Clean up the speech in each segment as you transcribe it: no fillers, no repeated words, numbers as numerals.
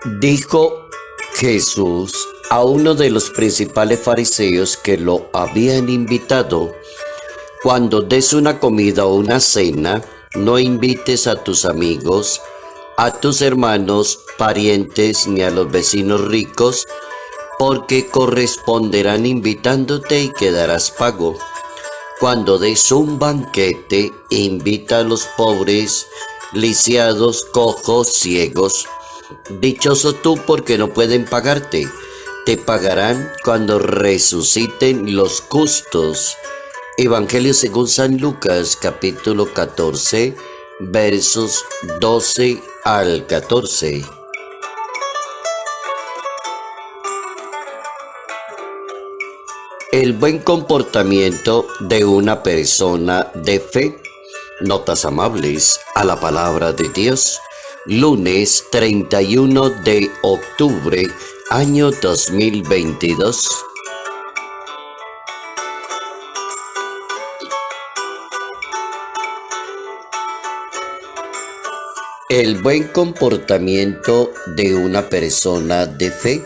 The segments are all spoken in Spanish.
Dijo Jesús a uno de los principales fariseos que lo habían invitado: cuando des una comida o una cena, no invites a tus amigos, a tus hermanos, parientes ni a los vecinos ricos, porque corresponderán invitándote y quedarás pago. Cuando des un banquete, invita a los pobres, lisiados, cojos, ciegos. Dichoso tú, porque no pueden pagarte. Te pagarán cuando resuciten los justos. Evangelio según San Lucas, capítulo 14, versos 12 al 14. El buen comportamiento de una persona de fe. Notas amables a la palabra de Dios. Lunes 31 de octubre, año 2022. El buen comportamiento de una persona de fe.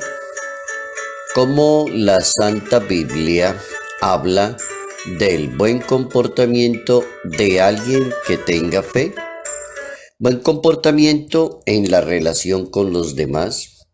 Como la Santa Biblia habla del buen comportamiento de alguien que tenga fe. Buen comportamiento en la relación con los demás.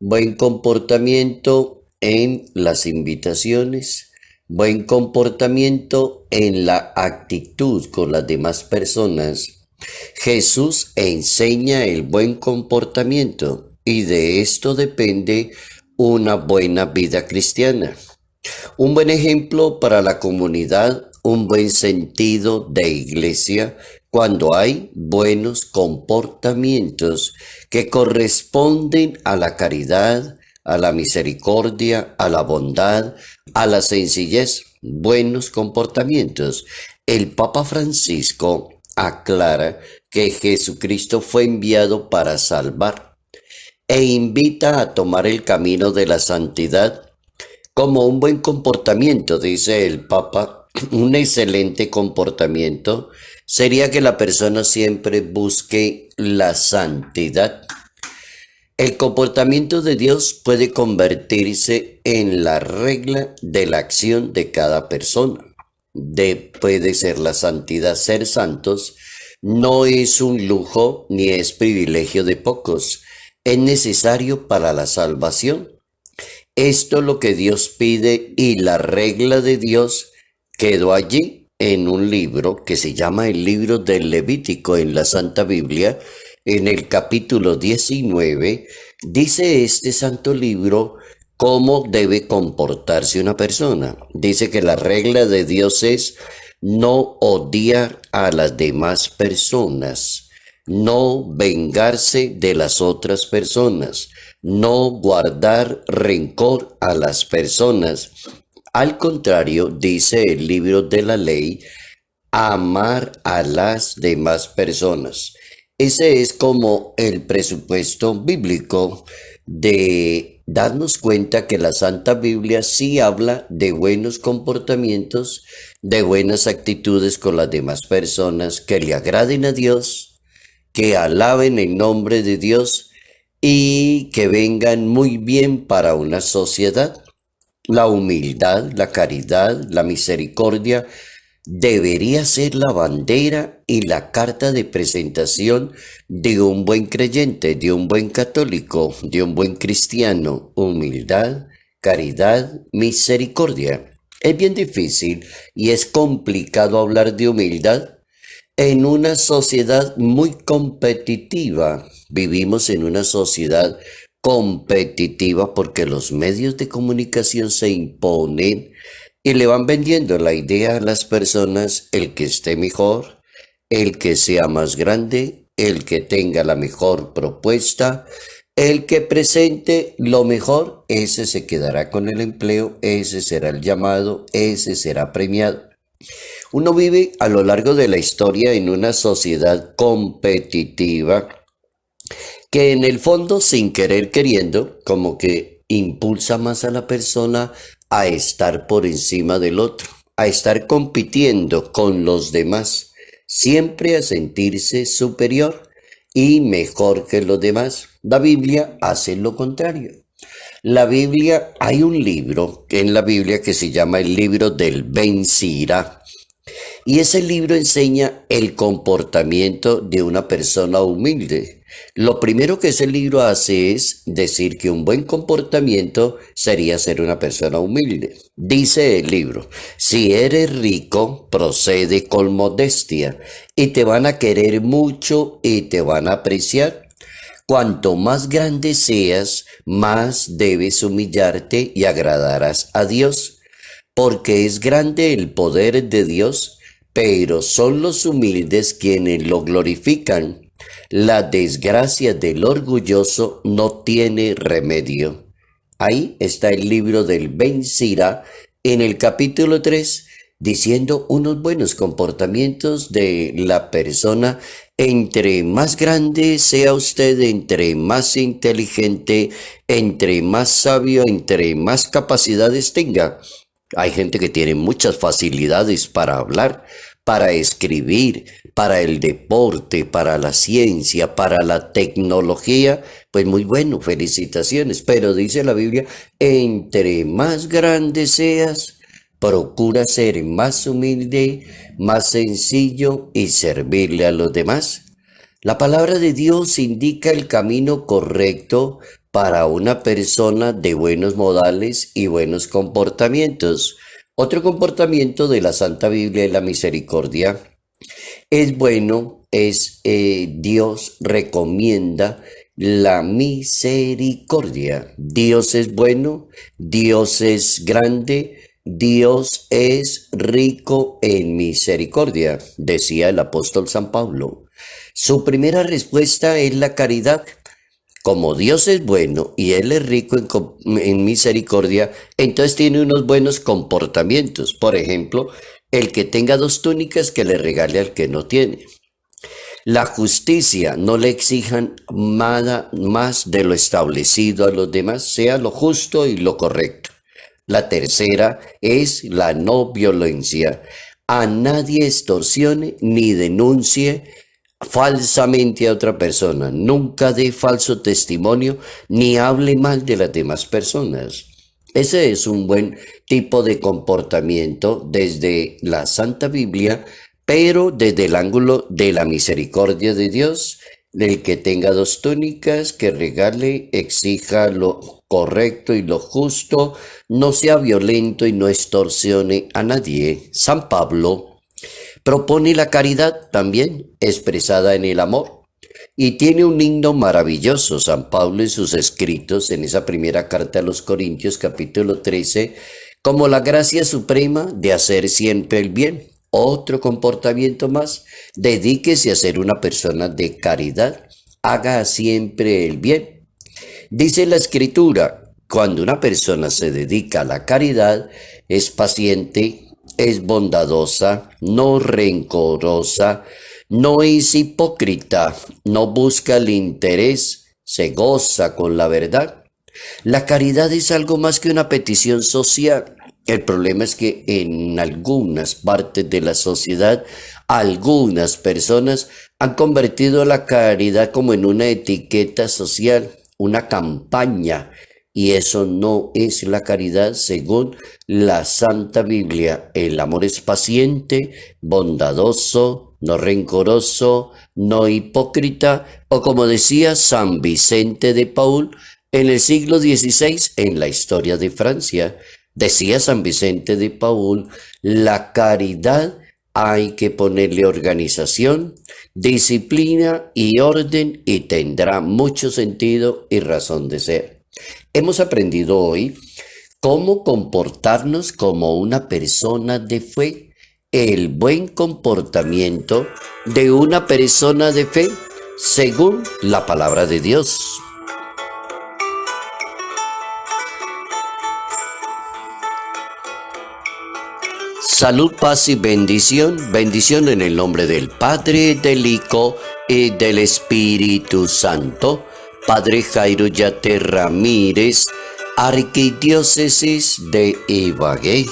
Buen comportamiento en las invitaciones. Buen comportamiento en la actitud con las demás personas. Jesús enseña el buen comportamiento y de esto depende una buena vida cristiana. Un buen ejemplo para la comunidad, un buen sentido de iglesia, cuando hay buenos comportamientos que corresponden a la caridad, a la misericordia, a la bondad, a la sencillez. Buenos comportamientos. El Papa Francisco aclara que Jesucristo fue enviado para salvar e invita a tomar el camino de la santidad como un buen comportamiento, dice el Papa. Un excelente comportamiento sería que la persona siempre busque la santidad. El comportamiento de Dios puede convertirse en la regla de la acción de cada persona. Puede ser la santidad, ser santos, no es un lujo ni es privilegio de pocos. Es necesario para la salvación. Esto es lo que Dios pide y la regla de Dios quedó allí en un libro que se llama el libro del Levítico en la Santa Biblia. En el capítulo 19 dice este santo libro cómo debe comportarse una persona. Dice que la regla de Dios es no odiar a las demás personas, no vengarse de las otras personas, no guardar rencor a las personas. Al contrario, dice el libro de la ley, amar a las demás personas. Ese es como el presupuesto bíblico de darnos cuenta que la Santa Biblia sí habla de buenos comportamientos, de buenas actitudes con las demás personas, que le agraden a Dios, que alaben el nombre de Dios y que vengan muy bien para una sociedad. La humildad, la caridad, la misericordia debería ser la bandera y la carta de presentación de un buen creyente, de un buen católico, de un buen cristiano. Humildad, caridad, misericordia. Es bien difícil y es complicado hablar de humildad en una sociedad muy competitiva. Vivimos en una sociedad competitiva porque los medios de comunicación se imponen y le van vendiendo la idea a las personas: el que esté mejor, el que sea más grande, el que tenga la mejor propuesta, el que presente lo mejor, ese se quedará con el empleo, ese será el llamado, ese será premiado. Uno vive a lo largo de la historia en una sociedad competitiva que en el fondo, sin querer queriendo, como que impulsa más a la persona a estar por encima del otro, a estar compitiendo con los demás, siempre a sentirse superior y mejor que los demás. La Biblia hace lo contrario. La Biblia, hay un libro en la Biblia que se llama el libro del Ben Sira, y ese libro enseña el comportamiento de una persona humilde. Lo primero que ese libro hace es decir que un buen comportamiento sería ser una persona humilde. Dice el libro, si eres rico, procede con modestia y te van a querer mucho y te van a apreciar. Cuanto más grande seas, más debes humillarte y agradarás a Dios, porque es grande el poder de Dios, pero son los humildes quienes lo glorifican. La desgracia del orgulloso no tiene remedio. Ahí está el libro del Ben Sira en el capítulo 3, diciendo unos buenos comportamientos de la persona. Entre más grande sea usted, entre más inteligente, entre más sabio, entre más capacidades tenga. Hay gente que tiene muchas facilidades para hablar, para escribir, para el deporte, para la ciencia, para la tecnología. Pues muy bueno, felicitaciones. Pero dice la Biblia, entre más grande seas, procura ser más humilde, más sencillo y servirle a los demás. La palabra de Dios indica el camino correcto para una persona de buenos modales y buenos comportamientos. Otro comportamiento de la Santa Biblia es la misericordia. Es bueno, Dios recomienda la misericordia. Dios es bueno, Dios es grande, Dios es rico en misericordia, decía el apóstol San Pablo. Su primera respuesta es la caridad. Como Dios es bueno y Él es rico en misericordia, entonces tiene unos buenos comportamientos. Por ejemplo, el que tenga 2 túnicas, que le regale al que no tiene. La justicia, no le exijan nada más de lo establecido a los demás, sea lo justo y lo correcto. La tercera es la no violencia. A nadie extorsione ni denuncie falsamente a otra persona. Nunca dé falso testimonio ni hable mal de las demás personas. Ese es un buen tipo de comportamiento desde la Santa Biblia, pero desde el ángulo de la misericordia de Dios. El que tenga 2 túnicas, que regale, exija lo correcto y lo justo, no sea violento y no extorsione a nadie. San Pablo propone la caridad también, expresada en el amor. Y tiene un himno maravilloso, San Pablo, en sus escritos, en esa primera carta a los Corintios, capítulo 13, como la gracia suprema de hacer siempre el bien. Otro comportamiento más, dedíquese a ser una persona de caridad, haga siempre el bien. Dice la Escritura, cuando una persona se dedica a la caridad, es paciente, es bondadosa, no rencorosa, no es hipócrita, no busca el interés, se goza con la verdad. La caridad es algo más que una petición social. El problema es que en algunas partes de la sociedad, algunas personas han convertido la caridad como en una etiqueta social, una campaña, y eso no es la caridad según la Santa Biblia. El amor es paciente, bondadoso, no rencoroso, no hipócrita, o como decía San Vicente de Paúl en el siglo XVI en la historia de Francia. Decía San Vicente de Paúl, la caridad hay que ponerle organización, disciplina y orden y tendrá mucho sentido y razón de ser. Hemos aprendido hoy cómo comportarnos como una persona de fe, el buen comportamiento de una persona de fe según la palabra de Dios. Salud, paz y bendición. Bendición en el nombre del Padre, del Hijo y del Espíritu Santo. Padre Jairo Yate Ramírez, Arquidiócesis de Ibagué.